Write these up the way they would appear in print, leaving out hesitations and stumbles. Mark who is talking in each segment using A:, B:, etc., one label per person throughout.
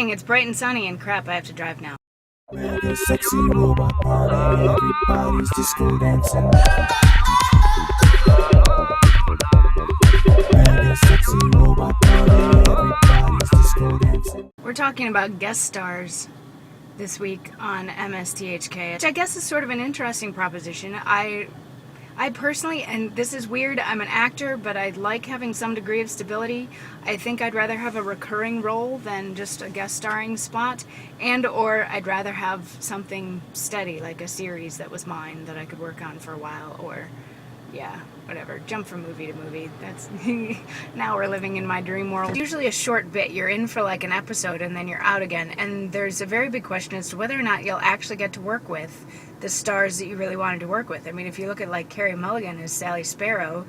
A: morning, it's bright and sunny, and crap, I have to drive now.
B: Mega sexy robot party, everybody's disco dancing. Mega sexy robot party, everybody's disco dancing.
A: We're talking about guest stars this week on MSTHK, which I guess is sort of an interesting proposition. I personally, and this is weird, I'm an actor, but I like having some degree of stability. I think I'd rather have a recurring role than just a guest starring spot, or I'd rather have something steady, like a series that was mine that I could work on for a while, or, yeah, whatever, jump from movie to movie. That's, now we're living in my dream world. Usually a short bit, you're in for like an episode and then you're out again, and there's a very big question as to whether or not you'll actually get to work with the stars that you really wanted to work with. I mean, if you look at like Carey Mulligan as Sally Sparrow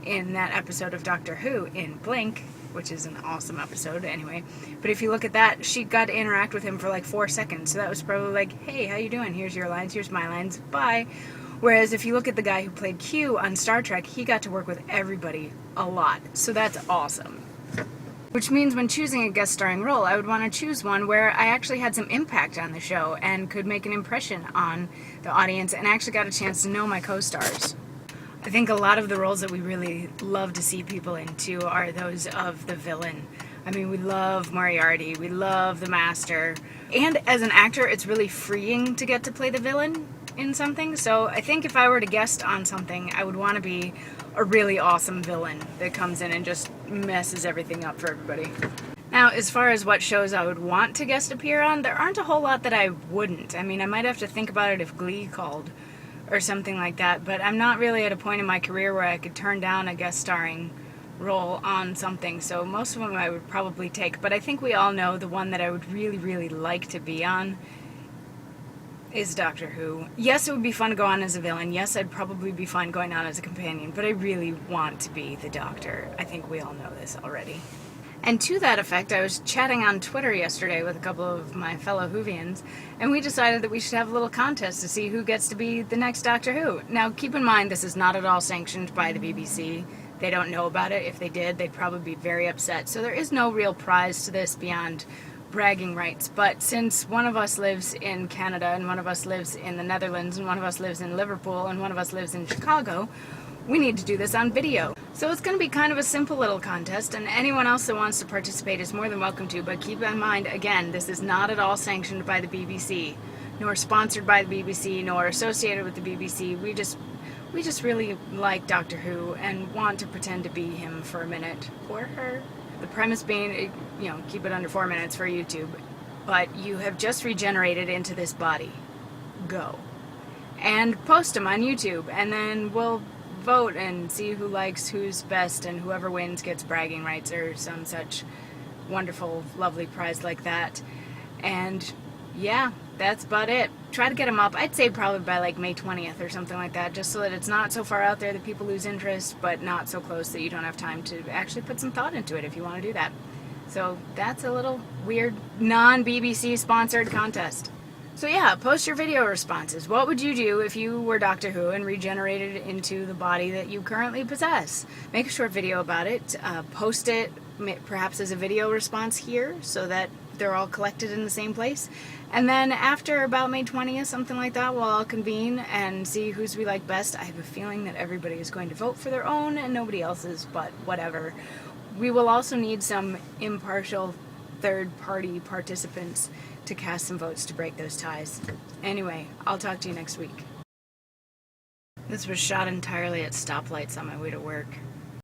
A: in that episode of Doctor Who in Blink, which is an awesome episode anyway, but if you look at that, she got to interact with him for like 4 seconds, so that was probably like, hey, how you doing? Here's your lines, here's my lines, bye. Whereas if you look at the guy who played Q on Star Trek, he got to work with everybody a lot, so that's awesome. Which means when choosing a guest starring role, I would want to choose one where I actually had some impact on the show and could make an impression on the audience and actually got a chance to know my co-stars. I think a lot of the roles that we really love to see people into are those of the villain. I mean, we love Moriarty, we love the Master, and as an actor, it's really freeing to get to play the villain in something, so I think if I were to guest on something, I would want to be a really awesome villain that comes in and just messes everything up for everybody. Now, as far as what shows I would want to guest appear on, there aren't a whole lot that I wouldn't. I mean, I might have to think about it if Glee called or something like that, but I'm not really at a point in my career where I could turn down a guest starring role on something, so most of them I would probably take, but I think we all know the one that I would really, really like to be on is Doctor Who. Yes, it would be fun to go on as a villain. Yes, I'd probably be fun going on as a companion, but I really want to be the Doctor. I think we all know this already. And to that effect, I was chatting on Twitter yesterday with a couple of my fellow Whovians, and we decided that we should have a little contest to see who gets to be the next Doctor Who. Now, keep in mind, this is not at all sanctioned by the BBC. They don't know about it. If they did, they'd probably be very upset. So there is no real prize to this beyond bragging rights, but since one of us lives in Canada and one of us lives in the Netherlands and one of us lives in Liverpool and one of us lives in Chicago, we need to do this on video. So it's going to be kind of a simple little contest, and anyone else that wants to participate is more than welcome to, but keep in mind, again, this is not at all sanctioned by the BBC, nor sponsored by the BBC, nor associated with the BBC. We just really like Doctor Who and want to pretend to be him for a minute, or her. The premise being, you know, keep it under 4 minutes for YouTube, but you have just regenerated into this body. Go. And post them on YouTube, and then we'll vote and see who likes who's best, and whoever wins gets bragging rights or some such wonderful, lovely prize like that. And yeah, that's about it. Try to get them up, I'd say probably by like May 20th or something like that, just so that it's not so far out there that people lose interest, but not so close that you don't have time to actually put some thought into it if you want to do that. So that's a little weird, non-BBC sponsored contest. So yeah, post your video responses. What would you do if you were Doctor Who and regenerated into the body that you currently possess? Make a short video about it, post it perhaps as a video response here so that they're all collected in the same place. And then after about May 20th, something like that, we'll all convene and see whose we like best. I have a feeling that everybody is going to vote for their own and nobody else's, but whatever. We will also need some impartial third-party participants to cast some votes to break those ties. Anyway, I'll talk to you next week. This was shot entirely at stoplights on my way to work.